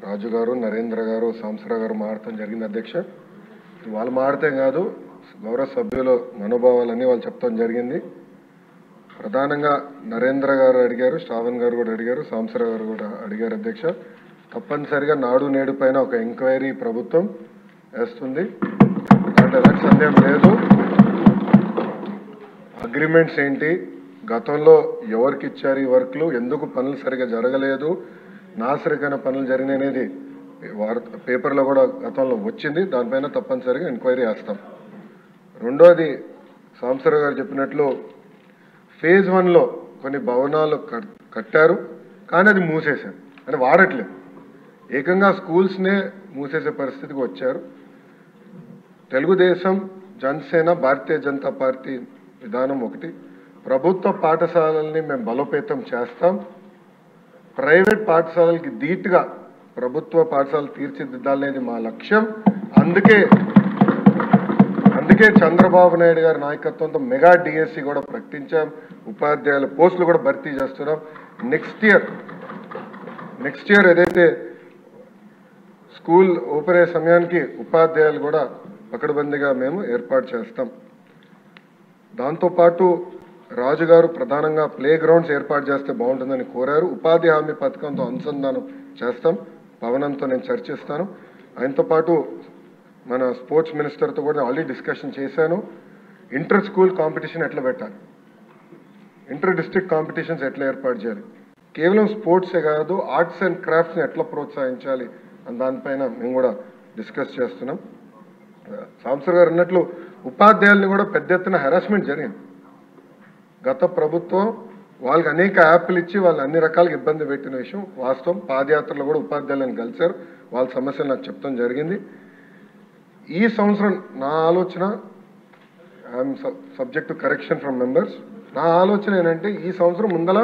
రాజు గారు, నరేంద్ర గారు, సాంసరావు గారు మాట్లాడటం జరిగింది అధ్యక్ష. వాళ్ళు మాట్లాడటం కాదు, గౌరవ సభ్యుల మనోభావాలన్నీ వాళ్ళు చెప్తాం జరిగింది. ప్రధానంగా నరేంద్ర గారు అడిగారు, శ్రావణ్ గారు కూడా అడిగారు, సాంసరావు గారు కూడా అడిగారు అధ్యక్ష. తప్పనిసరిగా నాడు నేడు పైన ఒక ఎంక్వైరీ ప్రభుత్వం వేస్తుంది, అంటే ఎలాంటి సందేహం లేదు. అగ్రిమెంట్స్ ఏంటి, గతంలో ఎవరికి ఇచ్చారు ఈ వర్క్లు, ఎందుకు పనులు సరిగా జరగలేదు, నాసరికైన పనులు జరిగిననేది పేపర్లో కూడా గతంలో వచ్చింది. దానిపైన తప్పనిసరిగా ఎంక్వైరీ చేస్తాం. రెండోది, సాంసరావు గారు చెప్పినట్లు ఫేజ్ 1లో కొన్ని భవనాలు కట్టారు, కానీ అది మూసేశారు, అంటే వాడట్లేదు. ఏకంగా స్కూల్స్నే మూసేసే పరిస్థితికి వచ్చారు. తెలుగుదేశం, జనసేన, భారతీయ జనతా పార్టీ విధానం ఒకటి. ప్రభుత్వ పాఠశాలల్ని మేము బలోపేతం చేస్తాం. ప్రైవేట్ పాఠశాలలకి ధీటుగా ప్రభుత్వ పాఠశాలలు తీర్చిదిద్దాలనేది మా లక్ష్యం. అందుకే చంద్రబాబు నాయుడు గారి నాయకత్వంతో మెగా డిఎస్సి కూడా ప్రకటించాం. ఉపాధ్యాయుల పోస్టులు కూడా భర్తీ చేస్తున్నాం. నెక్స్ట్ ఇయర్ ఏదైతే స్కూల్ ఓపెన్ అయ్యే సమయానికి ఉపాధ్యాయులు కూడా పకడ్బందీగా మేము ఏర్పాటు చేస్తాం. దాంతోపాటు రాజుగారు ప్రధానంగా ప్లే గ్రౌండ్స్ ఏర్పాటు చేస్తే బాగుంటుందని కోరారు. ఉపాధి హామీ పథకంతో అనుసంధానం చేస్తాం. పవనంతో నేను చర్చిస్తాను. ఆయనతో పాటు మన స్పోర్ట్స్ మినిస్టర్తో కూడా ఆల్రెడీ డిస్కషన్ చేశాను. ఇంటర్ స్కూల్ కాంపిటీషన్ ఎట్లా పెట్టాలి, ఇంటర్ డిస్ట్రిక్ట్ కాంపిటీషన్స్ ఎట్లా ఏర్పాటు చేయాలి, కేవలం స్పోర్ట్సే కాదు ఆర్ట్స్ అండ్ క్రాఫ్ట్స్ని ఎట్లా ప్రోత్సహించాలి అని దానిపైన మేము కూడా డిస్కస్ చేస్తున్నాం. సాంసర్ గారు అన్నట్లు ఉపాధ్యాయుల్ని కూడా పెద్ద ఎత్తున హెరాస్మెంట్ జరిగింది. గత ప్రభుత్వం వాళ్ళకి అనేక యాప్లు ఇచ్చి వాళ్ళు అన్ని రకాలుగా ఇబ్బంది పెట్టిన విషయం వాస్తవం. పాదయాత్రలో కూడా ఉపాధ్యాయులను కలిశారు, వాళ్ళ సమస్యలు నాకు చెప్తాం జరిగింది. ఈ సంవత్సరం నా ఆలోచన, I'm subject to correction from members, నా ఆలోచన ఏంటంటే ఈ సంవత్సరం ముందల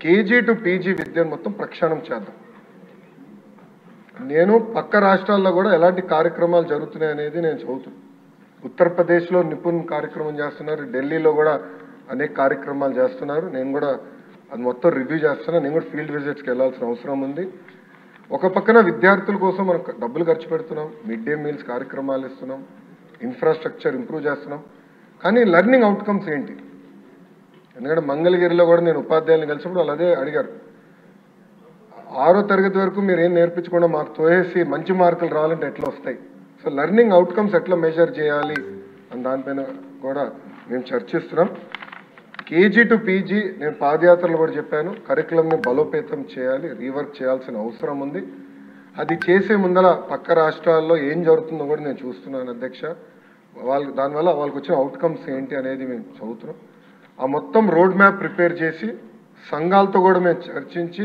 కేజీ టు పీజీ విద్యను మొత్తం ప్రక్షాళన చేద్దాం. నేను పక్క రాష్ట్రాల్లో కూడా ఎలాంటి కార్యక్రమాలు జరుగుతున్నాయి అనేది నేను చదువుతున్నాను. ఉత్తరప్రదేశ్లో నిపుణ్ కార్యక్రమం చేస్తున్నారు, ఢిల్లీలో కూడా అనేక కార్యక్రమాలు చేస్తున్నారు. నేను కూడా అది మొత్తం రివ్యూ చేస్తున్నాను. నేను కూడా ఫీల్డ్ విజిట్స్కి వెళ్ళాల్సిన అవసరం ఉంది. ఒక పక్కన విద్యార్థుల కోసం మనం డబ్బులు ఖర్చు పెడుతున్నాం, మిడ్ డే మీల్స్ కార్యక్రమాలు ఇస్తున్నాం, ఇన్ఫ్రాస్ట్రక్చర్ ఇంప్రూవ్ చేస్తున్నాం, కానీ లెర్నింగ్ అవుట్కమ్స్ ఏంటి? ఎందుకంటే మంగళగిరిలో కూడా నేను ఉపాధ్యాయులను కలిసినప్పుడు వాళ్ళు అదే అడిగారు, 6వ తరగతి వరకు మీరు ఏం నేర్పించకుండా మాకు తోయేసి మంచి మార్కులు రావాలంటే ఎట్లా వస్తాయి? సో లెర్నింగ్ అవుట్కమ్స్ ఎట్లా మెజర్ చేయాలి అని దానిపైన కూడా మేము చర్చిస్తున్నాం. కేజీ టు పీజీ నేను పాదయాత్రలు కూడా చెప్పాను, కరికులంని బలోపేతం చేయాలి, రీవర్క్ చేయాల్సిన అవసరం ఉంది. అది చేసే ముందర పక్క రాష్ట్రాల్లో ఏం జరుగుతుందో కూడా నేను చూస్తున్నాను అధ్యక్ష. దానివల్ల వాళ్ళకి వచ్చిన అవుట్కమ్స్ ఏంటి అనేది మేము చదువుతున్నాం. ఆ మొత్తం రోడ్ మ్యాప్ ప్రిపేర్ చేసి సంఘాలతో కూడా మేము చర్చించి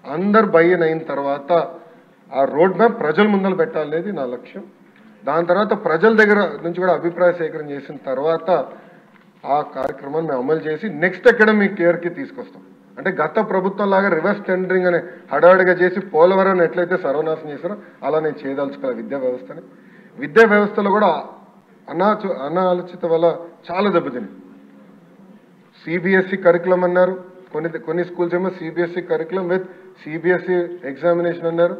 అందరు బయ్యన్ అయిన తర్వాత ఆ రోడ్ మ్యాప్ ప్రజల ముందర పెట్టాలనేది నా లక్ష్యం. దాని తర్వాత ప్రజల దగ్గర నుంచి కూడా అభిప్రాయ సేకరణ చేసిన తర్వాత ఆ కార్యక్రమాన్ని మేము అమలు చేసి నెక్స్ట్ అకాడమిక్ ఇయర్కి తీసుకొస్తాం. అంటే గత ప్రభుత్వం లాగా రివర్స్ టెండరింగ్ అనే హడావుడిగా చేసి పోలవరం ఎట్లయితే సర్వనాశనం చేశారో అలా నేను చేయదలుచుకోవాలి విద్యా వ్యవస్థని. విద్యా వ్యవస్థలో కూడా అనాలోచిత వల్ల చాలా దెబ్బతింది. సిబిఎస్ఈ కరికులం అన్నారు, కొన్ని స్కూల్స్ ఏమో CBSE curriculum with CBSE examination అన్నారు,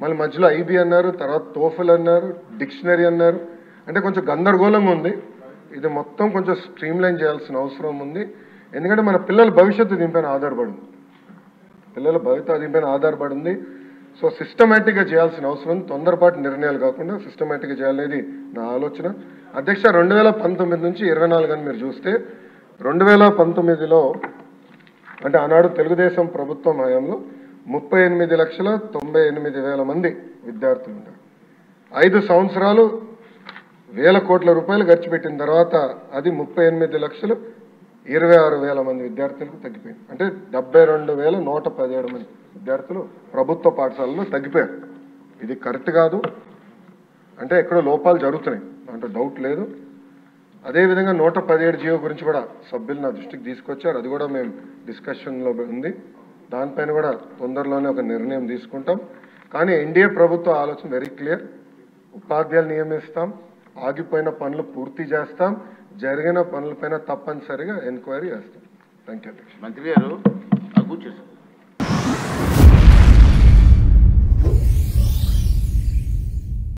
మళ్ళీ మధ్యలో ఐబీ అన్నారు, తర్వాత టోఫెల్ అన్నారు, డిక్షనరీ అన్నారు. అంటే కొంచెం గందరగోళంగా ఉంది. ఇది మొత్తం కొంచెం స్ట్రీమ్లైన్ చేయాల్సిన అవసరం ఉంది. ఎందుకంటే మన పిల్లల భవిష్యత్తు దీనిపైన ఆధారపడింది. సో సిస్టమేటిక్గా చేయాల్సిన అవసరం, తొందరపాటు నిర్ణయాలు కాకుండా సిస్టమేటిక్గా చేయాలనేది నా ఆలోచన అధ్యక్ష. 2019 నుంచి 24 అని మీరు చూస్తే 2019లో అంటే ఆనాడు తెలుగుదేశం ప్రభుత్వం హయాంలో 38,98,000 మంది విద్యార్థులు ఉన్నారు. 5 సంవత్సరాలు వేల కోట్ల రూపాయలు ఖర్చు పెట్టిన తర్వాత అది 38,26,000 మంది విద్యార్థులకు తగ్గిపోయింది. అంటే 72,117 మంది విద్యార్థులు ప్రభుత్వ పాఠశాలలో తగ్గిపోయారు. ఇది కరెక్ట్ కాదు, అంటే ఎక్కడో లోపాలు జరుగుతున్నాయి, అంటే డౌట్ లేదు. అదేవిధంగా 117 జియో గురించి కూడా సభ్యులు నా దృష్టికి తీసుకొచ్చారు, అది కూడా మేము డిస్కషన్లో ఉంది. దానిపైన కూడా తొందరలోనే ఒక నిర్ణయం తీసుకుంటాం. కానీ ఎన్డీఏ ప్రభుత్వ ఆలోచన వెరీ క్లియర్, ఉపాధ్యాయులు నియమిస్తాం, ఆగిపోయిన పనులు పూర్తి చేస్తాం, జరిగిన పనులపైన తప్పనిసరిగా ఎంక్వైరీ చేస్తాం. Thank you. మంత్రి గారు